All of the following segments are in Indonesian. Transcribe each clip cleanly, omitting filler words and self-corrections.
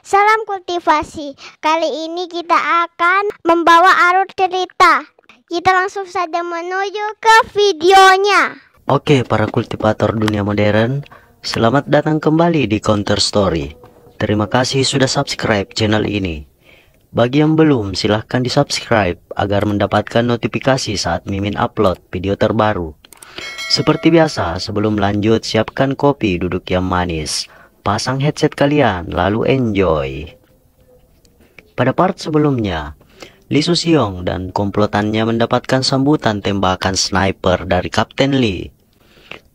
Salam kultivasi. Kali ini kita akan membawa alur cerita. Kita langsung saja menuju ke videonya. Oke, para kultivator dunia modern, selamat datang kembali di Counter Story. Terima kasih sudah subscribe channel ini. Bagi yang belum, silahkan di subscribe agar mendapatkan notifikasi saat Mimin upload video terbaru. Seperti biasa, sebelum lanjut siapkan kopi duduk yang manis. Pasang headset kalian, lalu enjoy. Pada part sebelumnya, Lee Susiong dan komplotannya mendapatkan sambutan tembakan sniper dari Kapten Lee.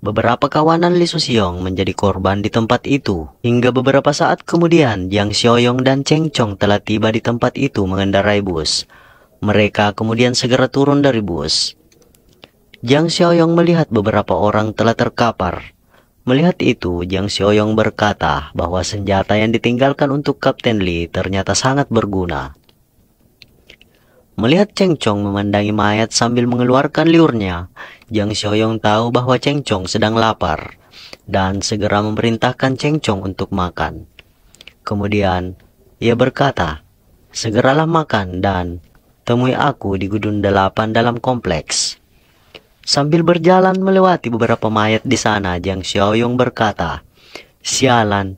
Beberapa kawanan Lee Susiong menjadi korban di tempat itu. Hingga beberapa saat kemudian, Jiang Xiaoyong dan Cheng Chong telah tiba di tempat itu mengendarai bus. Mereka kemudian segera turun dari bus. Jiang Xiaoyong melihat beberapa orang telah terkapar. Melihat itu, Jiang Xiaoyong berkata bahwa senjata yang ditinggalkan untuk Kapten Lee ternyata sangat berguna. Melihat Cheng Chong memandangi mayat sambil mengeluarkan liurnya, Jiang Xiaoyong tahu bahwa Cheng Chong sedang lapar dan segera memerintahkan Cheng Chong untuk makan. Kemudian, ia berkata, "Segeralah makan dan temui aku di Gedung 8 dalam kompleks." Sambil berjalan melewati beberapa mayat di sana, Jiang Xiaoyong berkata, "Sialan,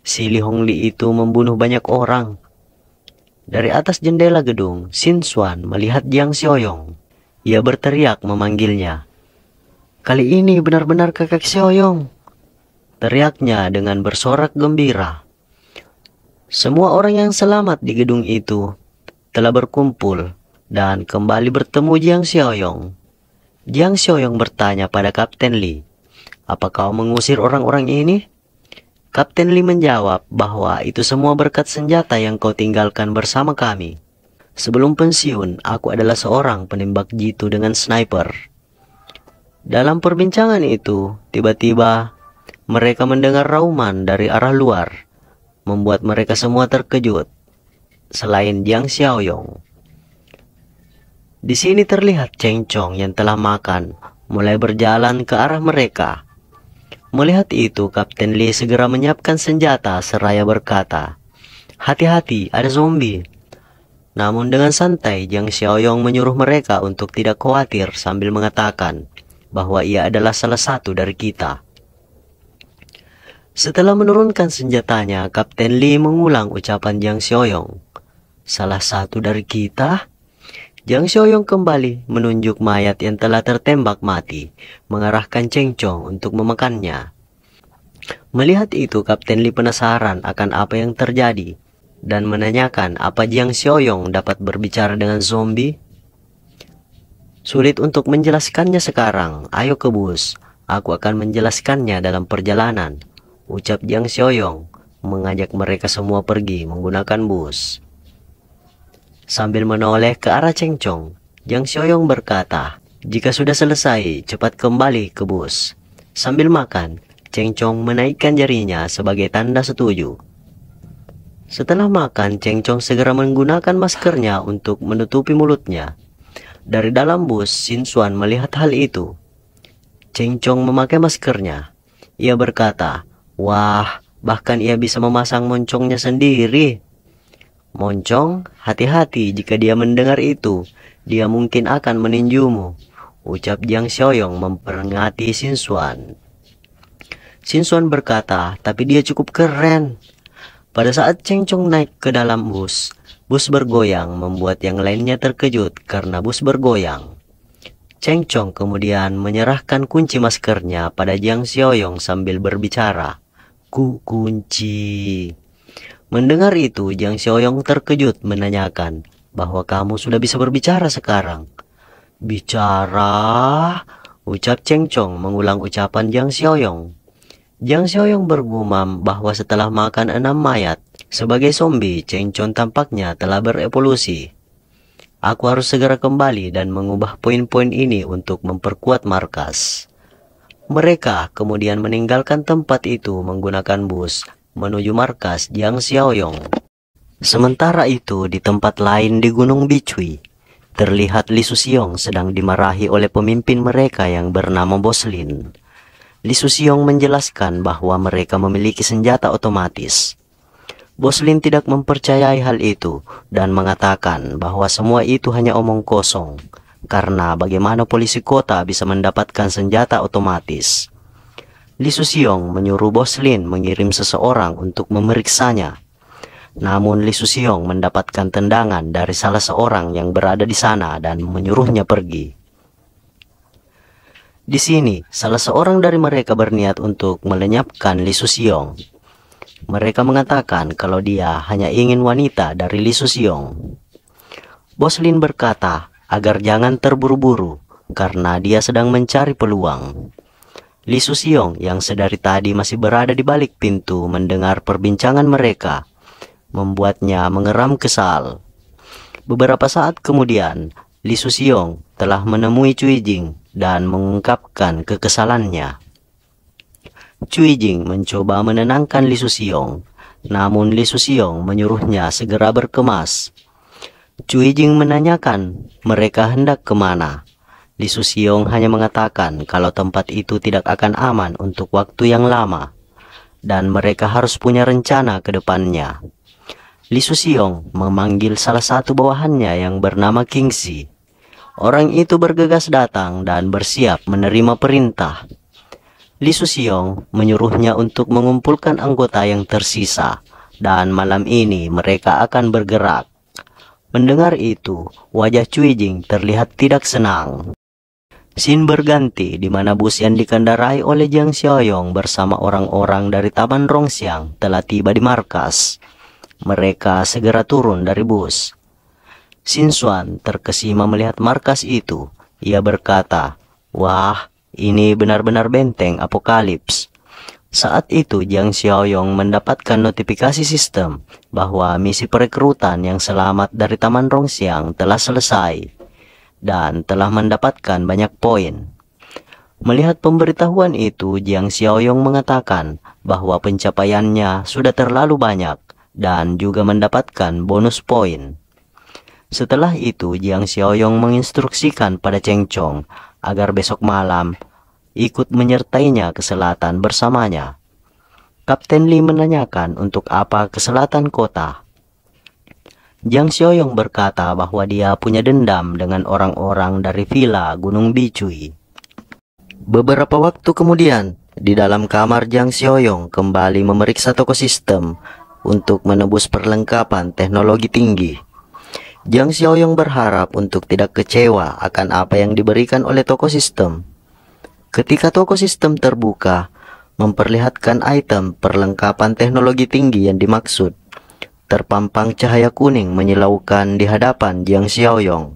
si Li Hongli itu membunuh banyak orang." Dari atas jendela gedung, Xin Xuan melihat Jiang Xiaoyong. Ia berteriak memanggilnya. "Kali ini benar-benar kakak Xiaoyong," teriaknya dengan bersorak gembira. Semua orang yang selamat di gedung itu telah berkumpul dan kembali bertemu Jiang Xiaoyong. Jiang Xiaoyong bertanya pada Kapten Lee, "Apa kau mengusir orang-orang ini?" Kapten Lee menjawab bahwa itu semua berkat senjata yang kau tinggalkan bersama kami. Sebelum pensiun, aku adalah seorang penembak jitu dengan sniper. Dalam perbincangan itu, tiba-tiba mereka mendengar rauman dari arah luar, membuat mereka semua terkejut, selain Jiang Xiaoyong. Di sini terlihat Cheng Chong yang telah makan, mulai berjalan ke arah mereka. Melihat itu, Kapten Lee segera menyiapkan senjata seraya berkata, "Hati-hati, ada zombie." Namun dengan santai, Jiang Xiaoyong menyuruh mereka untuk tidak khawatir sambil mengatakan bahwa ia adalah salah satu dari kita. Setelah menurunkan senjatanya, Kapten Lee mengulang ucapan Jiang Xiaoyong. "Salah satu dari kita?" Jiang Xiaoyong kembali menunjuk mayat yang telah tertembak mati, mengarahkan Cheng Chong untuk memakannya. Melihat itu, Kapten Lee penasaran akan apa yang terjadi dan menanyakan apa Jiang Xiaoyong dapat berbicara dengan zombie. "Sulit untuk menjelaskannya sekarang, ayo ke bus, aku akan menjelaskannya dalam perjalanan," ucap Jiang Xiaoyong, mengajak mereka semua pergi menggunakan bus. Sambil menoleh ke arah Cheng Chong, Jiang Xiaoyong berkata, "Jika sudah selesai, cepat kembali ke bus." Sambil makan, Cheng Chong menaikkan jarinya sebagai tanda setuju. Setelah makan, Cheng Chong segera menggunakan maskernya untuk menutupi mulutnya. Dari dalam bus, Xin Xuan melihat hal itu. Cheng Chong memakai maskernya. Ia berkata, "Wah, bahkan ia bisa memasang moncongnya sendiri." "Moncong, hati-hati jika dia mendengar itu, dia mungkin akan meninjumu," ucap Jiang Xiaoyong memperingati Xin Xuan. Xin Xuan berkata, "Tapi dia cukup keren." Pada saat Cheng Chong naik ke dalam bus, bus bergoyang membuat yang lainnya terkejut karena bus bergoyang. Cheng Chong kemudian menyerahkan kunci maskernya pada Jiang Xiaoyong sambil berbicara, "Kunci." Mendengar itu, Jiang Xiaoyong terkejut menanyakan bahwa kamu sudah bisa berbicara sekarang. "Bicara?" ucap Cheng Chong mengulang ucapan Jiang Xiaoyong. Jiang Xiaoyong bergumam bahwa setelah makan 6 mayat sebagai zombie, Cheng Chong tampaknya telah berevolusi. "Aku harus segera kembali dan mengubah poin-poin ini untuk memperkuat markas." Mereka kemudian meninggalkan tempat itu menggunakan bus menuju markas Jiang Xiaoyong. Sementara itu, di tempat lain di Gunung Bicui, terlihat Lee Susiong sedang dimarahi oleh pemimpin mereka yang bernama Boslin. Lee Susiong menjelaskan bahwa mereka memiliki senjata otomatis. Bos Lin tidak mempercayai hal itu dan mengatakan bahwa semua itu hanya omong kosong, karena bagaimana polisi kota bisa mendapatkan senjata otomatis. Li Suxiong menyuruh Bos Lin mengirim seseorang untuk memeriksanya. Namun Li Suxiong mendapatkan tendangan dari salah seorang yang berada di sana dan menyuruhnya pergi. Di sini, salah seorang dari mereka berniat untuk melenyapkan Li Suxiong. Mereka mengatakan kalau dia hanya ingin wanita dari Li Suxiong. Bos Lin berkata agar jangan terburu-buru karena dia sedang mencari peluang. Li Suxiong yang sedari tadi masih berada di balik pintu mendengar perbincangan mereka, membuatnya mengeram kesal. Beberapa saat kemudian, Li Suxiong telah menemui Cui Jing dan mengungkapkan kekesalannya. Cui Jing mencoba menenangkan Li Suxiong, namun Li Suxiong menyuruhnya segera berkemas. Cui Jing menanyakan mereka hendak kemana. Li Suxiong hanya mengatakan kalau tempat itu tidak akan aman untuk waktu yang lama, dan mereka harus punya rencana ke depannya. Li Suxiong memanggil salah satu bawahannya yang bernama Kingxi. Orang itu bergegas datang dan bersiap menerima perintah. Li Suxiong menyuruhnya untuk mengumpulkan anggota yang tersisa, dan malam ini mereka akan bergerak. Mendengar itu, wajah Cui Jing terlihat tidak senang. Scene berganti di mana bus yang dikendarai oleh Jiang Xiaoyong bersama orang-orang dari Taman Rongxiang telah tiba di markas. Mereka segera turun dari bus. Xin Xuan terkesima melihat markas itu. Ia berkata, "Wah, ini benar-benar benteng apokalips." Saat itu Jiang Xiaoyong mendapatkan notifikasi sistem bahwa misi perekrutan yang selamat dari Taman Rongxiang telah selesai dan telah mendapatkan banyak poin. Melihat pemberitahuan itu, Jiang Xiaoyong mengatakan bahwa pencapaiannya sudah terlalu banyak dan juga mendapatkan bonus poin. Setelah itu, Jiang Xiaoyong menginstruksikan pada Cheng Chong agar besok malam ikut menyertainya ke selatan bersamanya. Kapten Li menanyakan untuk apa ke selatan kota. Jiang Xiaoyong berkata bahwa dia punya dendam dengan orang-orang dari villa Gunung Bicui. Beberapa waktu kemudian, di dalam kamar Jiang Xiaoyong kembali memeriksa toko sistem untuk menebus perlengkapan teknologi tinggi. Jiang Xiaoyong berharap untuk tidak kecewa akan apa yang diberikan oleh toko sistem. Ketika toko sistem terbuka, memperlihatkan item perlengkapan teknologi tinggi yang dimaksud, terpampang cahaya kuning menyilaukan di hadapan Jiang Xiaoyong.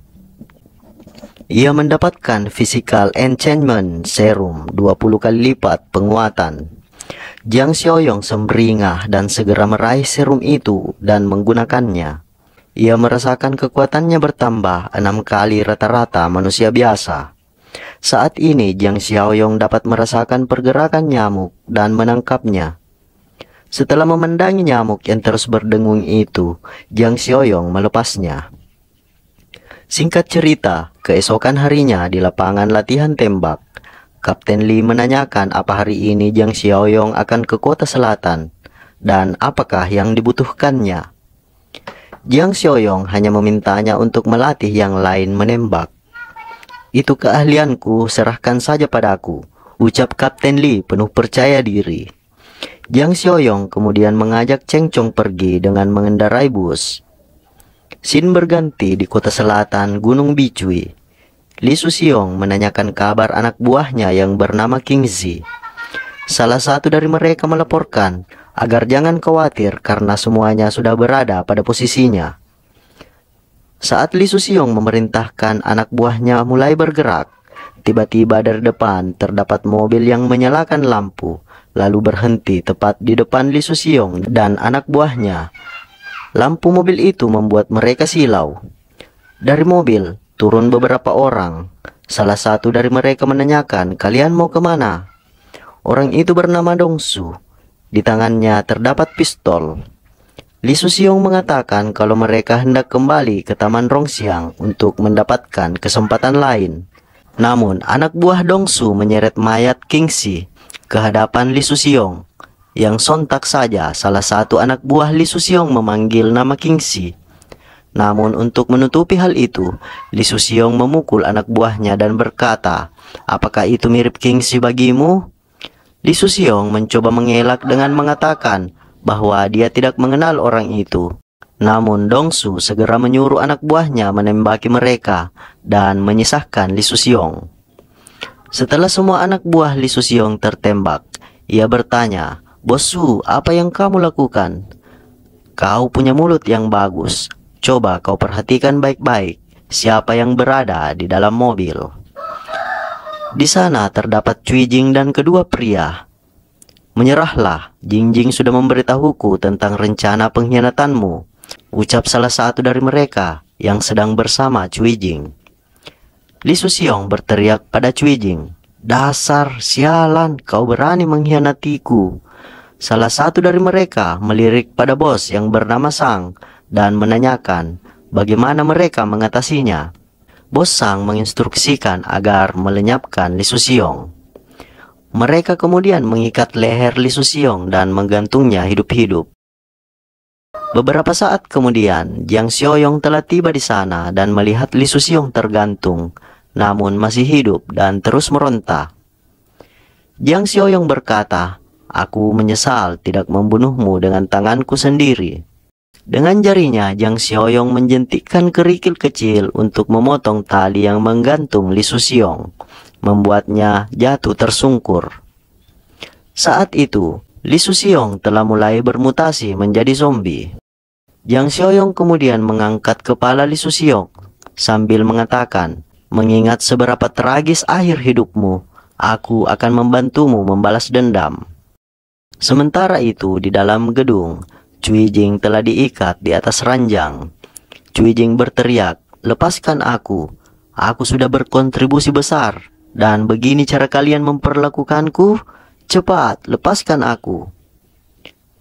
Ia mendapatkan Physical Enchantment Serum 20 kali lipat penguatan. Jiang Xiaoyong sumringah dan segera meraih serum itu dan menggunakannya. Ia merasakan kekuatannya bertambah 6 kali rata-rata manusia biasa. Saat ini Jiang Xiaoyong dapat merasakan pergerakan nyamuk dan menangkapnya. Setelah memandangi nyamuk yang terus berdengung itu, Jiang Xiaoyong melepasnya. Singkat cerita, keesokan harinya di lapangan latihan tembak, Kapten Li menanyakan apa hari ini Jiang Xiaoyong akan ke kota selatan dan apakah yang dibutuhkannya. Jiang Xiaoyong hanya memintanya untuk melatih yang lain menembak. "Itu keahlianku, serahkan saja padaku," ucap Kapten Li penuh percaya diri. Jiang Xiaoyong kemudian mengajak Cheng Chong pergi dengan mengendarai bus. Scene berganti di kota selatan Gunung Bicui. Li Suxiong menanyakan kabar anak buahnya yang bernama Kingxi. Salah satu dari mereka melaporkan agar jangan khawatir karena semuanya sudah berada pada posisinya. Saat Li Suxiong memerintahkan anak buahnya mulai bergerak, tiba-tiba dari depan terdapat mobil yang menyalakan lampu, lalu berhenti tepat di depan Li Suxiong dan anak buahnya. Lampu mobil itu membuat mereka silau. Dari mobil turun beberapa orang. Salah satu dari mereka menanyakan, "Kalian mau kemana?" Orang itu bernama Dongsu. Di tangannya terdapat pistol. Li Suxiong mengatakan kalau mereka hendak kembali ke Taman Rongxiang untuk mendapatkan kesempatan lain. Namun anak buah Dongsu menyeret mayat Kingxi ke hadapan Li Suxiong. yang sontak saja salah satu anak buah Li Susiong memanggil nama Kingxi. Namun untuk menutupi hal itu, Li Susiong memukul anak buahnya dan berkata, "Apakah itu mirip Kingxi bagimu?" Li Susiong mencoba mengelak dengan mengatakan bahwa dia tidak mengenal orang itu. Namun Dongsu segera menyuruh anak buahnya menembaki mereka dan menyisahkan Li Susiong. Setelah semua anak buah Li Susiong tertembak, ia bertanya, "Bossu, apa yang kamu lakukan? Kau punya mulut yang bagus. Coba kau perhatikan baik-baik siapa yang berada di dalam mobil." Di sana terdapat Cui Jing dan kedua pria. "Menyerahlah, Jing sudah memberitahuku tentang rencana pengkhianatanmu," ucap salah satu dari mereka yang sedang bersama Cui Jing. Li Susiong berteriak pada Cui Jing, "Dasar sialan, kau berani mengkhianatiku." Salah satu dari mereka melirik pada bos yang bernama Sang dan menanyakan bagaimana mereka mengatasinya. Bos Sang menginstruksikan agar melenyapkan Li Susiong. Mereka kemudian mengikat leher Li Susiong dan menggantungnya hidup-hidup. Beberapa saat kemudian, Jiang Xiaoyong telah tiba di sana dan melihat Li Susiong tergantung, namun masih hidup dan terus meronta. Jiang Xiaoyong berkata, "Aku menyesal tidak membunuhmu dengan tanganku sendiri." Dengan jarinya, Jiang Xiaoyong menjentikkan kerikil kecil untuk memotong tali yang menggantung Li Susiong, membuatnya jatuh tersungkur. Saat itu, Li Susiong telah mulai bermutasi menjadi zombie. Jiang Xiaoyong kemudian mengangkat kepala Li Susiong sambil mengatakan, "Mengingat seberapa tragis akhir hidupmu, aku akan membantumu membalas dendam." Sementara itu, di dalam gedung, Cui Jing telah diikat di atas ranjang. Cui Jing berteriak, "Lepaskan aku. Aku sudah berkontribusi besar. Dan begini cara kalian memperlakukanku? Cepat, lepaskan aku."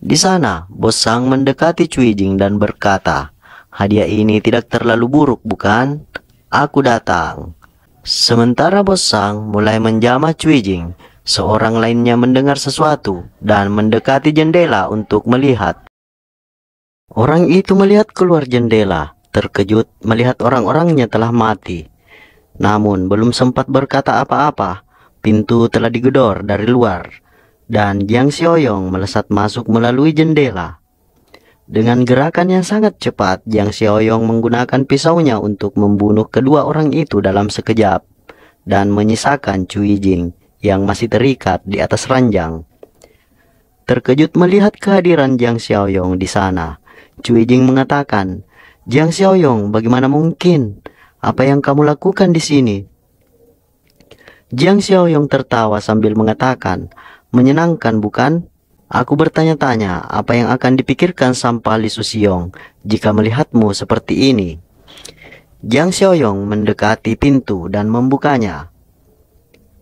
Di sana, Bos Sang mendekati Cui Jing dan berkata, "Hadiah ini tidak terlalu buruk, bukan? Aku datang." Sementara Bos Sang mulai menjamah Cui Jing, seorang lainnya mendengar sesuatu dan mendekati jendela untuk melihat. Orang itu melihat keluar jendela, terkejut melihat orang-orangnya telah mati. Namun belum sempat berkata apa-apa, pintu telah digedor dari luar, dan Jiang Xiaoyong melesat masuk melalui jendela. Dengan gerakan yang sangat cepat, Jiang Xiaoyong menggunakan pisaunya untuk membunuh kedua orang itu dalam sekejap, dan menyisakan Cui Jing yang masih terikat di atas ranjang. Terkejut melihat kehadiran Jiang Xiaoyong di sana, Cui Jing mengatakan, "Jiang Xiaoyong, bagaimana mungkin? Apa yang kamu lakukan di sini?" Jiang Xiaoyong tertawa sambil mengatakan, "Menyenangkan bukan? Aku bertanya-tanya apa yang akan dipikirkan Sampa Li Susiong jika melihatmu seperti ini." Jiang Xiaoyong mendekati pintu dan membukanya.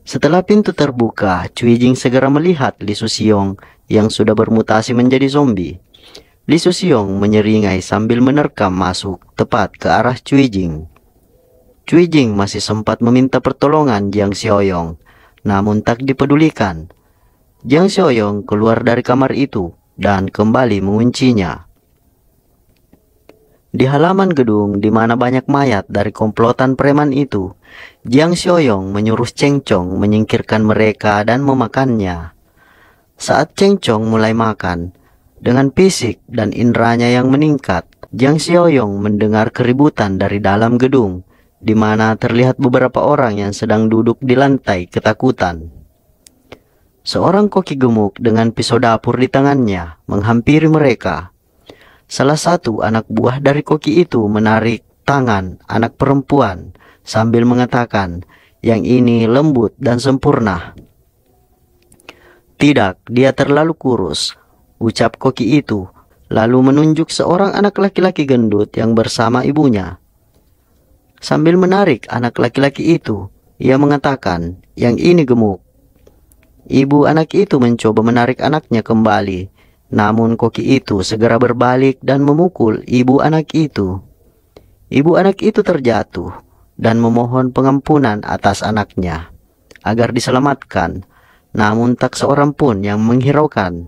Setelah pintu terbuka, Cui Jing segera melihat Li Susiong yang sudah bermutasi menjadi zombie. Li Susiong menyeringai sambil menerkam masuk tepat ke arah Cui Jing. Cui Jing masih sempat meminta pertolongan Jiang Xiaoyong, namun tak dipedulikan. Jiang Xiaoyong keluar dari kamar itu dan kembali menguncinya. Di halaman gedung di mana banyak mayat dari komplotan preman itu, Jiang Xiaoyong menyuruh Cheng Chong menyingkirkan mereka dan memakannya. Saat Cheng Chong mulai makan, dengan fisik dan inderanya yang meningkat, Jiang Xiaoyong mendengar keributan dari dalam gedung, di mana terlihat beberapa orang yang sedang duduk di lantai ketakutan. Seorang koki gemuk dengan pisau dapur di tangannya menghampiri mereka. Salah satu anak buah dari koki itu menarik tangan anak perempuan sambil mengatakan, "Yang ini lembut dan sempurna." "Tidak, dia terlalu kurus," ucap koki itu, lalu menunjuk seorang anak laki-laki gendut yang bersama ibunya. Sambil menarik anak laki-laki itu, ia mengatakan, "Yang ini gemuk." Ibu anak itu mencoba menarik anaknya kembali, namun koki itu segera berbalik dan memukul ibu anak itu. Ibu anak itu terjatuh dan memohon pengampunan atas anaknya agar diselamatkan, namun tak seorang pun yang menghiraukan.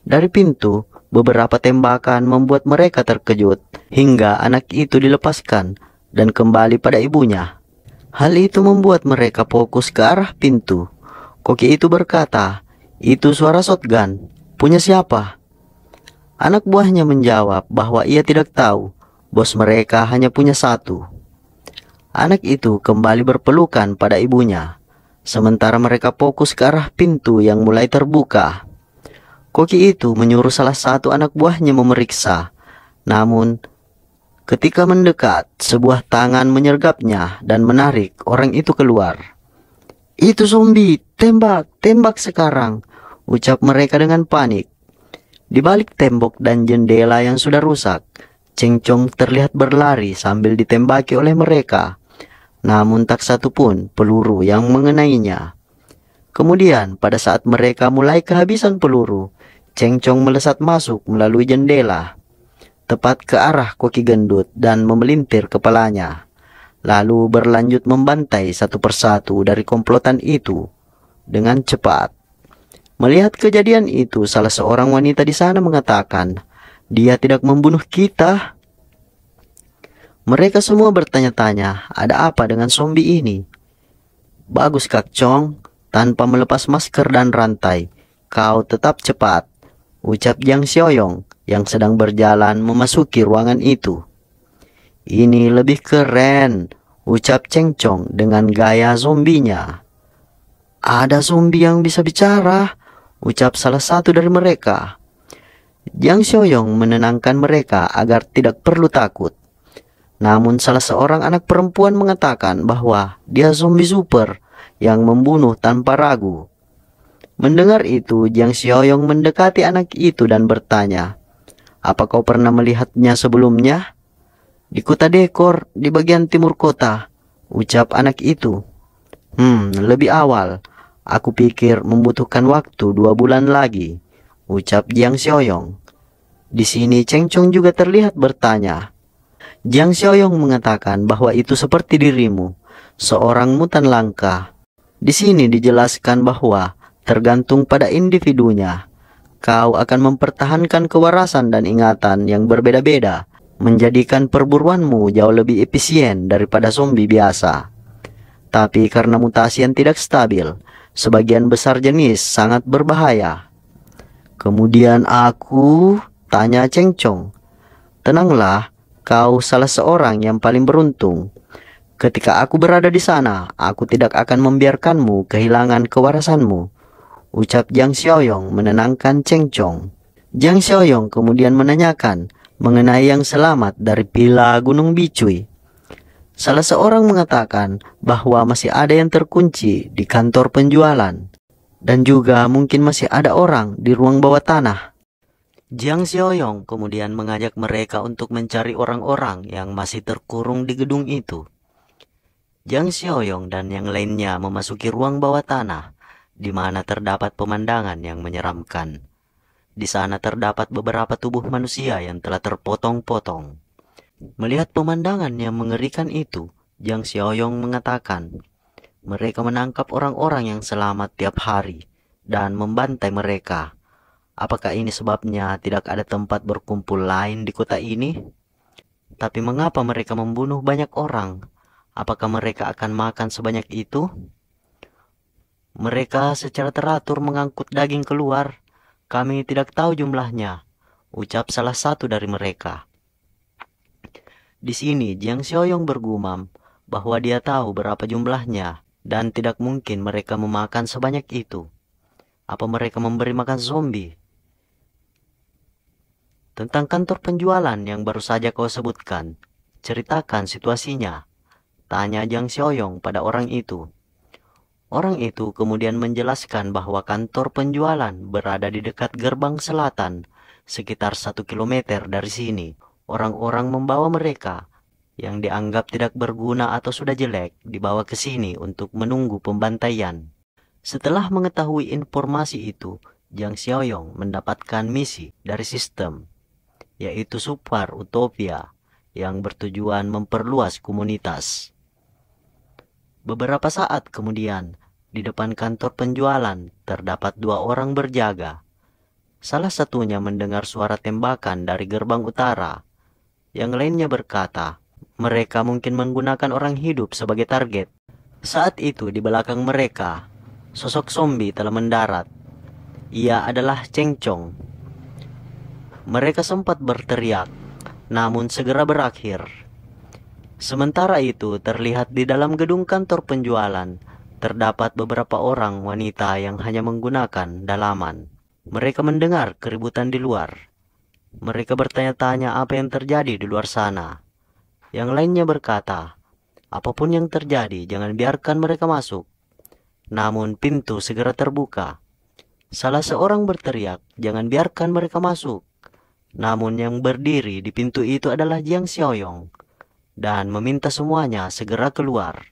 Dari pintu, beberapa tembakan membuat mereka terkejut hingga anak itu dilepaskan dan kembali pada ibunya. Hal itu membuat mereka fokus ke arah pintu. Koki itu berkata, "Itu suara shotgun. Punya siapa?" Anak buahnya menjawab bahwa ia tidak tahu. Bos mereka hanya punya satu. Anak itu kembali berpelukan pada ibunya, sementara mereka fokus ke arah pintu yang mulai terbuka. Koki itu menyuruh salah satu anak buahnya memeriksa. Namun, ketika mendekat, sebuah tangan menyergapnya dan menarik orang itu keluar. "Itu zombie, tembak, tembak sekarang," ucap mereka dengan panik. Di balik tembok dan jendela yang sudah rusak, Cheng Chong terlihat berlari sambil ditembaki oleh mereka. Namun tak satu pun peluru yang mengenainya. Kemudian pada saat mereka mulai kehabisan peluru, Cheng Chong melesat masuk melalui jendela, tepat ke arah Koki gendut dan memelintir kepalanya. Lalu berlanjut membantai satu persatu dari komplotan itu dengan cepat. Melihat kejadian itu, salah seorang wanita di sana mengatakan, "Dia tidak membunuh kita." Mereka semua bertanya-tanya, ada apa dengan zombie ini? "Bagus, Kak Chong, tanpa melepas masker dan rantai, kau tetap cepat," ucap Jiang Xiaoyong yang sedang berjalan memasuki ruangan itu. "Ini lebih keren," ucap Cheng Chong dengan gaya zombinya. "Ada zombie yang bisa bicara," ucap salah satu dari mereka. Jiang Xiaoyong menenangkan mereka agar tidak perlu takut. Namun salah seorang anak perempuan mengatakan bahwa dia zombie super yang membunuh tanpa ragu. Mendengar itu, Jiang Xiaoyong mendekati anak itu dan bertanya, "Apa kau pernah melihatnya sebelumnya?" "Di kota Dekor, di bagian timur kota," ucap anak itu. Lebih awal. Aku pikir membutuhkan waktu 2 bulan lagi," ucap Jiang Xiaoyong. Di sini Cheng Chong juga terlihat bertanya. Jiang Xiaoyong mengatakan bahwa itu seperti dirimu, seorang mutan langka. Di sini dijelaskan bahwa tergantung pada individunya. Kau akan mempertahankan kewarasan dan ingatan yang berbeda-beda, menjadikan perburuanmu jauh lebih efisien daripada zombie biasa. Tapi karena mutasi yang tidak stabil, sebagian besar jenis sangat berbahaya. "Kemudian aku," tanya Cheng Chong. "Tenanglah, kau salah seorang yang paling beruntung. Ketika aku berada di sana, aku tidak akan membiarkanmu kehilangan kewarasanmu," ucap Jiang Xiaoyong menenangkan Cheng Chong. Jiang Xiaoyong kemudian menanyakan mengenai yang selamat dari Villa Gunung Bicui. Salah seorang mengatakan bahwa masih ada yang terkunci di kantor penjualan, dan juga mungkin masih ada orang di ruang bawah tanah. Jiang Xiaoyong kemudian mengajak mereka untuk mencari orang-orang yang masih terkurung di gedung itu. Jiang Xiaoyong dan yang lainnya memasuki ruang bawah tanah, di mana terdapat pemandangan yang menyeramkan. Di sana terdapat beberapa tubuh manusia yang telah terpotong-potong. Melihat pemandangan yang mengerikan itu, Jiang Xiaoyong mengatakan, mereka menangkap orang-orang yang selamat tiap hari dan membantai mereka. Apakah ini sebabnya tidak ada tempat berkumpul lain di kota ini? Tapi mengapa mereka membunuh banyak orang? Apakah mereka akan makan sebanyak itu? Mereka secara teratur mengangkut daging keluar. Kami tidak tahu jumlahnya, ucap salah satu dari mereka. Di sini Jiang Xiaoyong bergumam bahwa dia tahu berapa jumlahnya dan tidak mungkin mereka memakan sebanyak itu. Apa mereka memberi makan zombie? Tentang kantor penjualan yang baru saja kau sebutkan, ceritakan situasinya, tanya Jiang Xiaoyong pada orang itu. Orang itu kemudian menjelaskan bahwa kantor penjualan berada di dekat gerbang selatan, sekitar 1 kilometer dari sini. Orang-orang membawa mereka yang dianggap tidak berguna atau sudah jelek dibawa ke sini untuk menunggu pembantaian. Setelah mengetahui informasi itu, Jiang Xiaoyong mendapatkan misi dari sistem, yaitu Super Utopia, yang bertujuan memperluas komunitas. Beberapa saat kemudian, di depan kantor penjualan terdapat 2 orang berjaga. Salah satunya mendengar suara tembakan dari gerbang utara. Yang lainnya berkata, mereka mungkin menggunakan orang hidup sebagai target. Saat itu di belakang mereka, sosok zombie telah mendarat. Ia adalah Cheng Chong. Mereka sempat berteriak, namun segera berakhir. Sementara itu terlihat di dalam gedung kantor penjualan, terdapat beberapa orang wanita yang hanya menggunakan dalaman. Mereka mendengar keributan di luar. Mereka bertanya-tanya apa yang terjadi di luar sana. Yang lainnya berkata, apapun yang terjadi, jangan biarkan mereka masuk. Namun pintu segera terbuka. Salah seorang berteriak, jangan biarkan mereka masuk. Namun yang berdiri di pintu itu adalah Jiang Xiaoyong dan meminta semuanya segera keluar.